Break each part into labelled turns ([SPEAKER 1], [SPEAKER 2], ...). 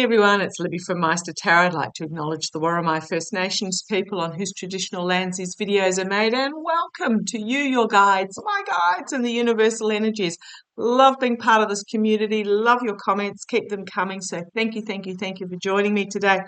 [SPEAKER 1] everyone, it's Libby from Meister Tarot. I'd like to acknowledge the Worimi First Nations people on whose traditional lands these videos are made, and welcome to you, your guides, my guides, and the universal energies. Love being part of this community, love your comments, keep them coming. So thank you for joining me today.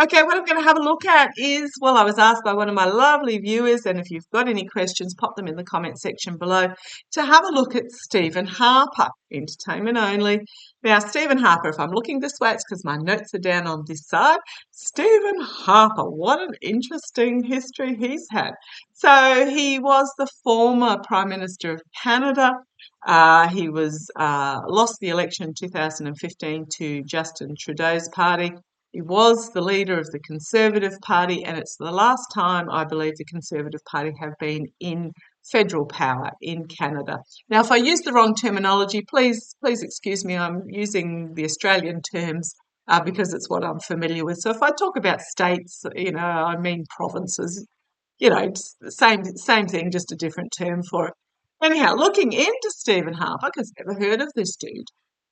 [SPEAKER 1] Okay, what I'm going to have a look at is, well, I was asked by one of my lovely viewers, and if you've got any questions, pop them in the comment section below, to have a look at Stephen Harper, entertainment only. Now, Stephen Harper, if I'm looking this way, it's because my notes are down on this side. Stephen Harper, what an interesting history he's had. So he was the former Prime Minister of Canada. He was lost the election in 2015 to Justin Trudeau's party. He was the leader of the Conservative Party, and it's the last time I believe the Conservative Party have been in federal power in Canada. Now, if I use the wrong terminology, please excuse me. I'm using the Australian terms because it's what I'm familiar with. So if I talk about states, I mean provinces. It's the same thing, just a different term for it. Anyhow, looking into Stephen Harper, because I've never heard of this dude.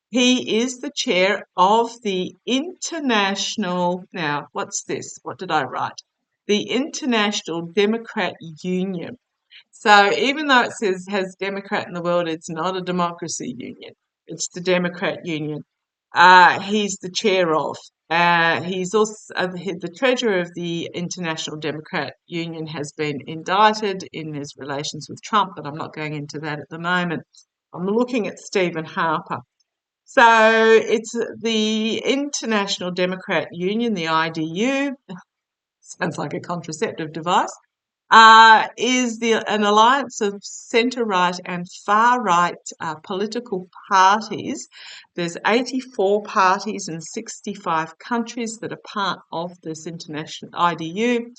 [SPEAKER 1] He is the chair of the International, now what's this? What did I write? The International Democrat Union. So even though it says has Democrat in the world, it's not a democracy union. It's the Democrat Union. He's the chair of. He's also the treasurer of the International Democrat Union has been indicted in his relations with Trump, but I'm not going into that at the moment. I'm looking at Stephen Harper. So it's the International Democrat Union, the IDU, sounds like a contraceptive device, is an alliance of centre-right and far-right political parties. There's 84 parties in 65 countries that are part of this international IDU,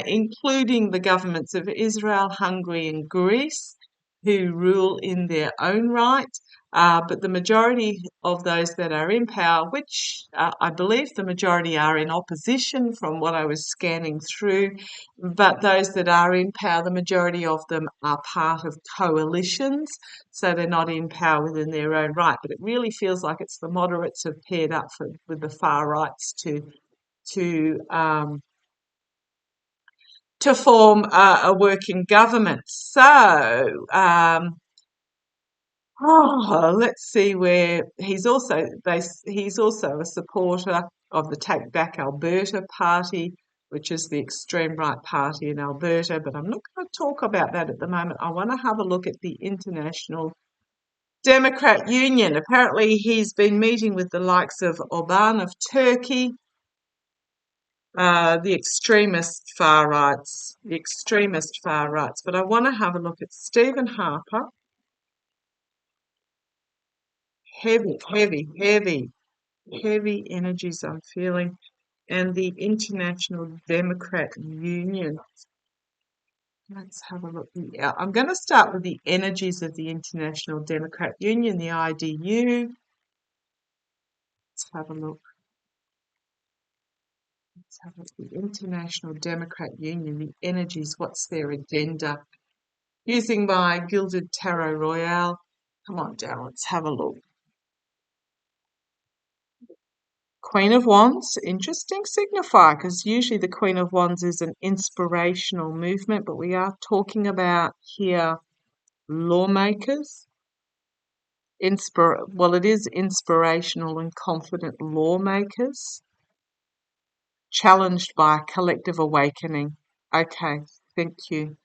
[SPEAKER 1] including the governments of Israel, Hungary and Greece, who rule in their own right. But the majority of those that are in power, which I believe the majority are in opposition from what I was scanning through, but those that are in power, the majority of them are part of coalitions, so they're not in power within their own right. But it really feels like it's the moderates have paired up with the far rights to form a working government. So let's see where he's also a supporter of the Take Back Alberta party, which is the extreme right party in Alberta, but I'm not going to talk about that at the moment. I want to have a look at the International Democrat Union. Apparently he's been meeting with the likes of Orban of Turkey, the extremist far rights. But I want to have a look at Stephen Harper. Heavy energies I'm feeling. And the International Democrat Union. Let's have a look. I'm going to start with the energies of the International Democrat Union, the IDU. Let's have a look. The International Democrat Union, the energies, what's their agenda? Using my Gilded Tarot Royale. Come on down, let's have a look. Queen of Wands, interesting signifier, because usually the Queen of Wands is an inspirational movement, but we are talking about here lawmakers. It is inspirational and confident lawmakers challenged by a collective awakening. Okay, thank you.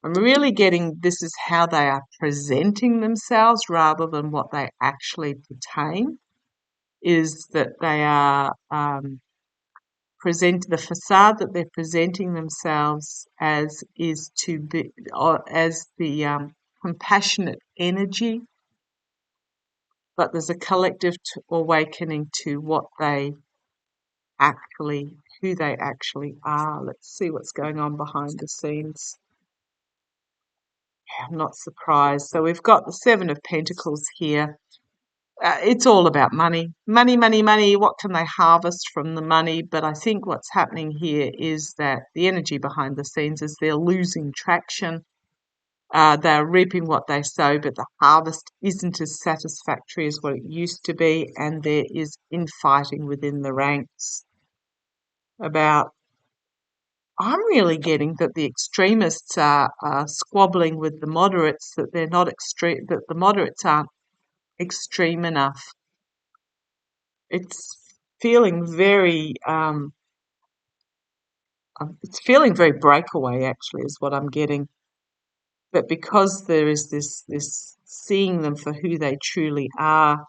[SPEAKER 1] I'm really getting this is how they are presenting themselves rather than what they actually pertain, is that they are the facade that they're presenting themselves as is to be as the compassionate energy, but there's a collective awakening to who they actually are. Let's see what's going on behind the scenes. I'm not surprised. So we've got the Seven of Pentacles here. It's all about money. Money. What can they harvest from the money? But I think what's happening here is that the energy behind the scenes is they're losing traction. they're reaping what they sow, but the harvest isn't as satisfactory as what it used to be, and there is infighting within the ranks about. I'm really getting that the extremists are squabbling with the moderates, that they're not extreme, that the moderates aren't extreme enough. It's feeling very, it's feeling very breakaway. Actually, is what I'm getting. But because there is this seeing them for who they truly are,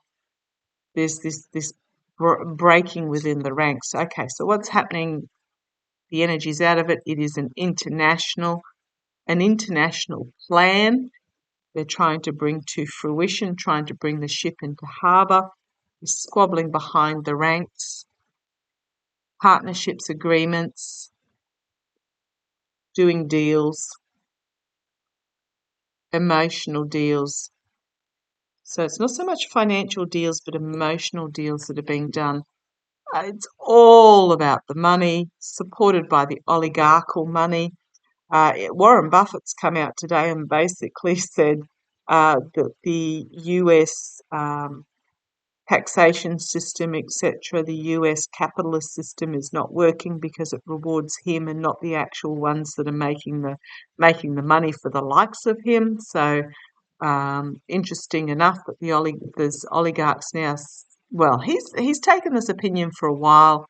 [SPEAKER 1] there's this breaking within the ranks. Okay, so what's happening? The energy's out of it. It is an international plan. They're trying to bring to fruition, trying to bring the ship into harbour, squabbling behind the ranks, partnerships, agreements, doing deals, emotional deals. So it's not so much financial deals, but emotional deals that are being done. It's all about the money, supported by the oligarchical money. Warren Buffett's come out today and basically said that the US taxation system, etc., the US capitalist system is not working because it rewards him and not the actual ones that are making the money for the likes of him. So interesting enough that there's oligarchs now. Well, he's taken this opinion for a while.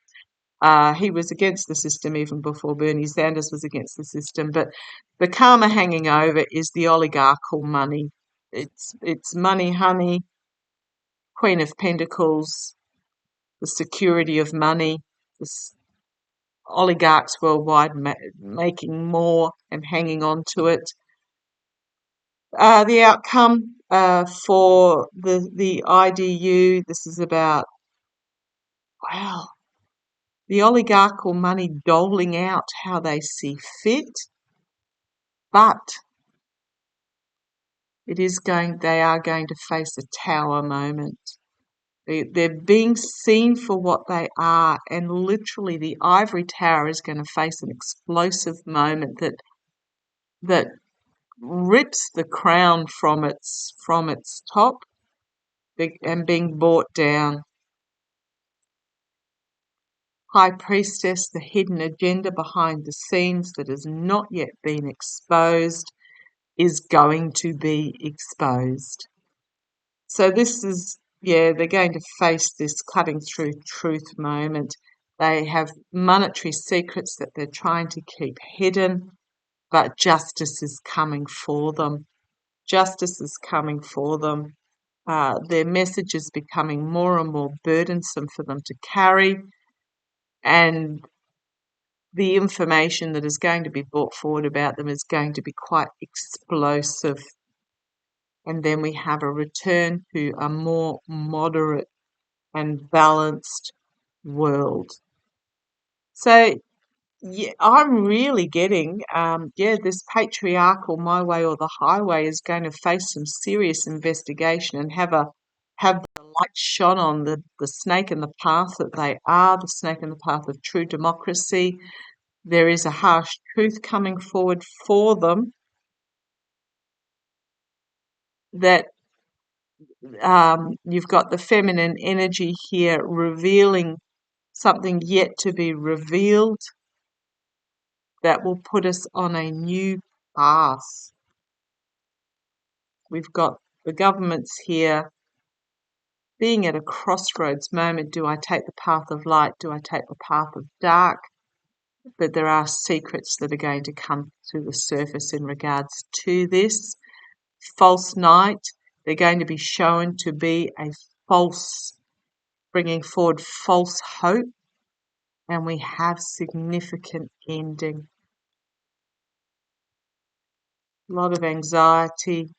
[SPEAKER 1] He was against the system even before Bernie Sanders was against the system. But the karma hanging over is the oligarchical money. It's money, honey, Queen of Pentacles, the security of money, the oligarchs worldwide making more and hanging on to it. The outcome for the IDU, this is about, wow, the oligarchical money doling out how they see fit, but they are going to face a tower moment. They're being seen for what they are, and literally the ivory tower is going to face an explosive moment that rips the crown from its top and being brought down. High Priestess, the hidden agenda behind the scenes that has not yet been exposed, is going to be exposed. So this is, they're going to face this cutting through truth moment. They have monetary secrets that they're trying to keep hidden, but justice is coming for them. Justice is coming for them. Their message is becoming more and more burdensome for them to carry, and the information that is going to be brought forward about them is going to be quite explosive. And then we have a return to a more moderate and balanced world. So, yeah, I'm really getting, this patriarchal my way or the highway is going to face some serious investigation and have the light shone on the snake in the path that they are, the snake in the path of true democracy. There is a harsh truth coming forward for them that you've got the feminine energy here revealing something yet to be revealed that will put us on a new path. We've got the governments here being at a crossroads moment. Do I take the path of light? Do I take the path of dark? But there are secrets that are going to come to the surface in regards to this. False night, they're going to be shown to be a false, bringing forward false hope, and we have significant ending. A lot of anxiety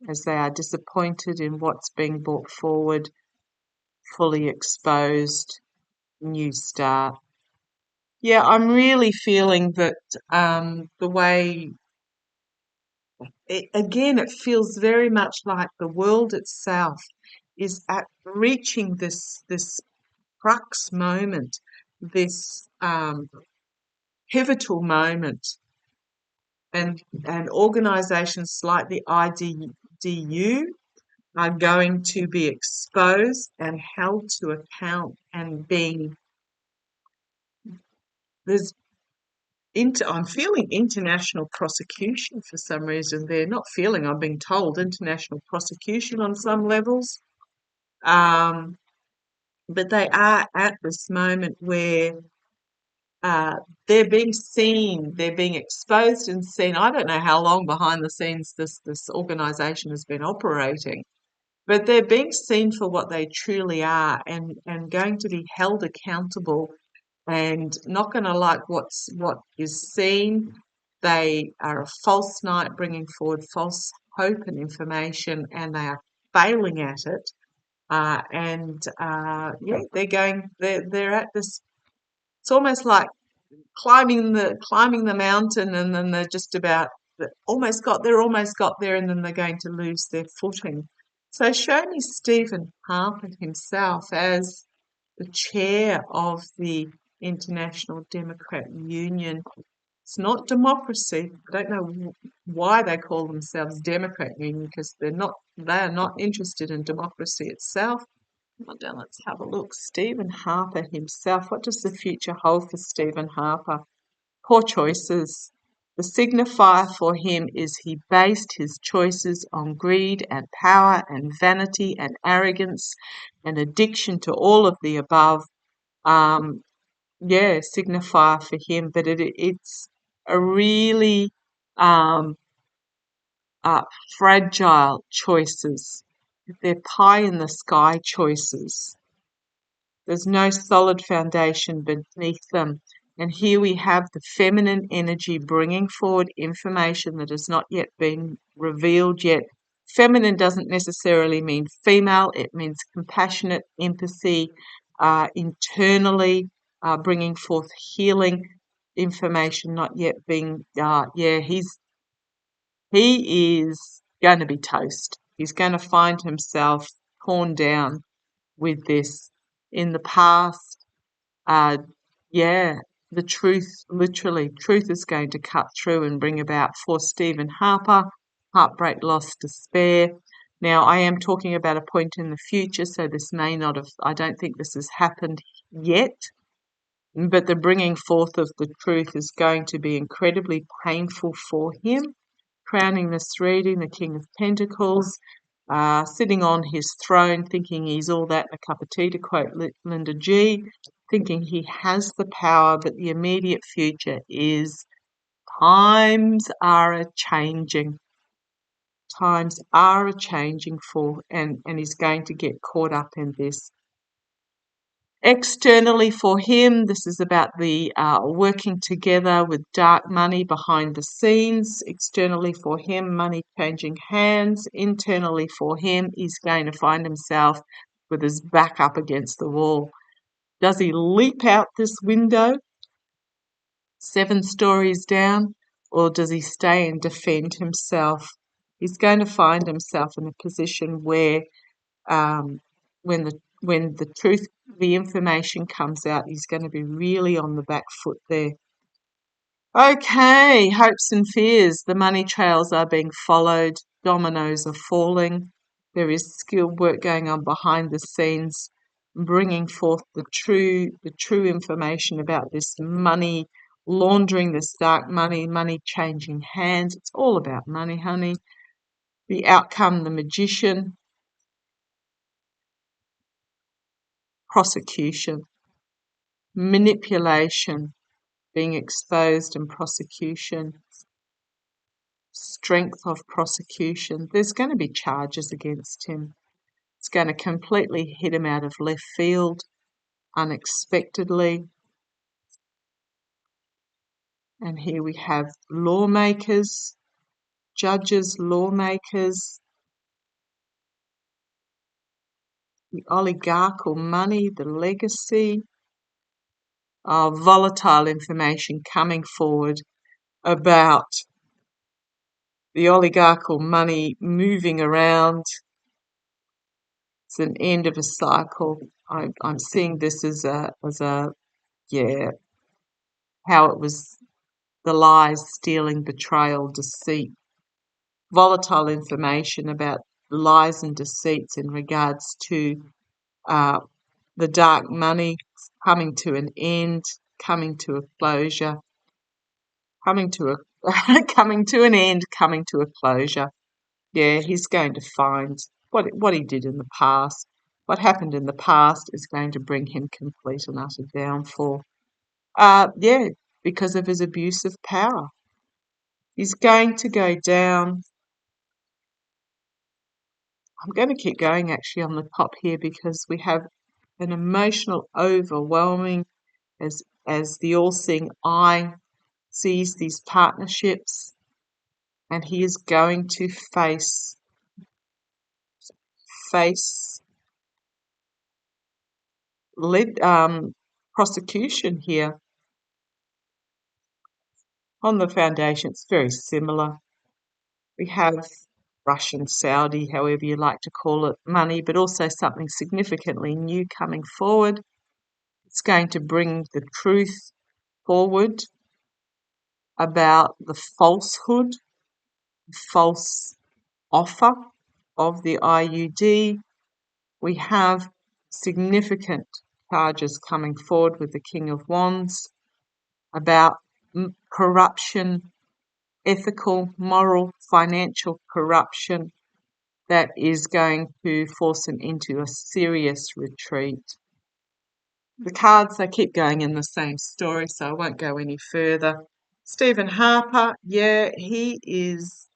[SPEAKER 1] as they are disappointed in what's being brought forward, fully exposed, new start. Yeah, I'm really feeling that the way, it feels very much like the world itself is at reaching this crux moment, this pivotal moment and organisations like the IDU are going to be exposed and held to account, and there's I'm feeling international prosecution for some reason. They're not feeling, I'm being told, international prosecution on some levels. Um, but they are at this moment where uh, they're being seen, they're being exposed and seen. I don't know how long behind the scenes this organisation has been operating, but they're being seen for what they truly are, and going to be held accountable, and not going to like what is seen. They are a false knight bringing forward false hope and information, and they are failing at it. Yeah, they're at this. It's almost like climbing the mountain, and then they're just about they're almost got there, and then they're going to lose their footing. So show me Stephen Harper himself as the chair of the International Democrat Union. It's not democracy. I don't know why they call themselves Democrat Union, because they are not interested in democracy itself. Well, now let's have a look. Stephen Harper himself. What does the future hold for Stephen Harper? Poor choices. The signifier for him is he based his choices on greed and power and vanity and arrogance and addiction to all of the above. Yeah, signifier for him, but it's a really um, uh, fragile choices. They're pie in the sky choices. There's no solid foundation beneath them. And here we have the feminine energy bringing forward information that has not yet been revealed yet. Feminine doesn't necessarily mean female. It means compassionate, empathy, internally bringing forth healing information not yet being, he is going to be toast. He's going to find himself torn down with this. In the past, uh, yeah, the truth, literally, truth is going to cut through and bring about for Stephen Harper heartbreak, loss, despair. Now, I am talking about a point in the future, so this may not have, I don't think this has happened yet, but the bringing forth of the truth is going to be incredibly painful for him. Crowning this reading, the King of Pentacles, sitting on his throne, thinking he's all that in a cup of tea, to quote Linda G, thinking he has the power, but the immediate future is times are a changing. Times are a changing and he's going to get caught up in this. Externally for him, this is about the working together with dark money behind the scenes. Externally for him, money changing hands. Internally for him, he's going to find himself with his back up against the wall. Does he leap out this window 7 stories down, or does he stay and defend himself? He's going to find himself in a position where when the truth, the information comes out, he's going to be really on the back foot there. Okay, hopes and fears. The money trails are being followed. Dominoes are falling. There is skilled work going on behind the scenes, bringing forth the true information about this money laundering, this dark money changing hands. It's all about money, honey. The outcome, the magician, prosecution, manipulation, being exposed, and prosecution, strength of prosecution. There's going to be charges against him. It's going to completely hit him out of left field, unexpectedly. And here we have lawmakers, judges, lawmakers, the oligarchical money, the legacy of volatile information coming forward about the oligarchical money moving around. It's an end of a cycle. I'm seeing this as how it was, the lies, stealing, betrayal, deceit, volatile information about lies and deceits in regards to the dark money coming to an end, coming to a closure, coming to a coming to an end, coming to a closure. Yeah, he's going to find what he did in the past. What happened in the past is going to bring him complete and utter downfall. Yeah, because of his abuse of power. He's going to go down. I'm going to keep going actually on the top here because we have an emotional overwhelming as the all-seeing eye sees these partnerships, and he is going to face prosecution here on the foundation. It's very similar. We have Russian, Saudi, however you like to call it, money, but also something significantly new coming forward. It's going to bring the truth forward about the falsehood, false offer of the IUD. We have significant charges coming forward with the King of Wands about corruption, ethical, moral, financial corruption that is going to force him into a serious retreat. The cards, they keep going in the same story, so I won't go any further. Stephen Harper, yeah, he is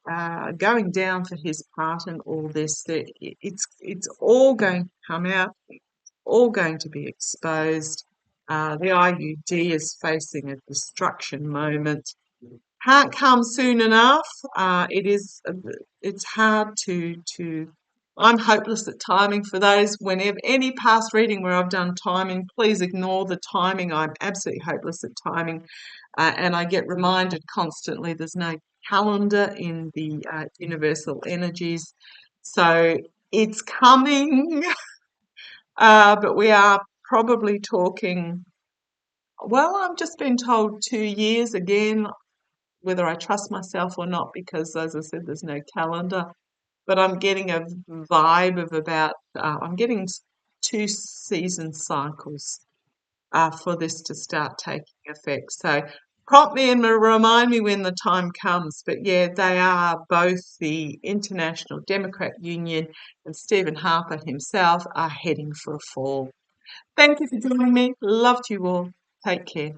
[SPEAKER 1] going down for his part in all this. It's all going to come out, all going to be exposed. The IUD is facing a destruction moment. Can't come soon enough. It's hard to. I'm hopeless at timing. For those, whenever any past reading where I've done timing, please ignore the timing. I'm absolutely hopeless at timing, and I get reminded constantly there's no calendar in the universal energies, so it's coming. But we are probably talking. Well, I've just been told 2 years again, whether I trust myself or not, because as I said, there's no calendar. But I'm getting a vibe of about, I'm getting 2 season cycles for this to start taking effect. So prompt me and remind me when the time comes. But yeah, they are both the International Democrat Union and Stephen Harper himself are heading for a fall. Thank you for joining me. Loved you all. Take care.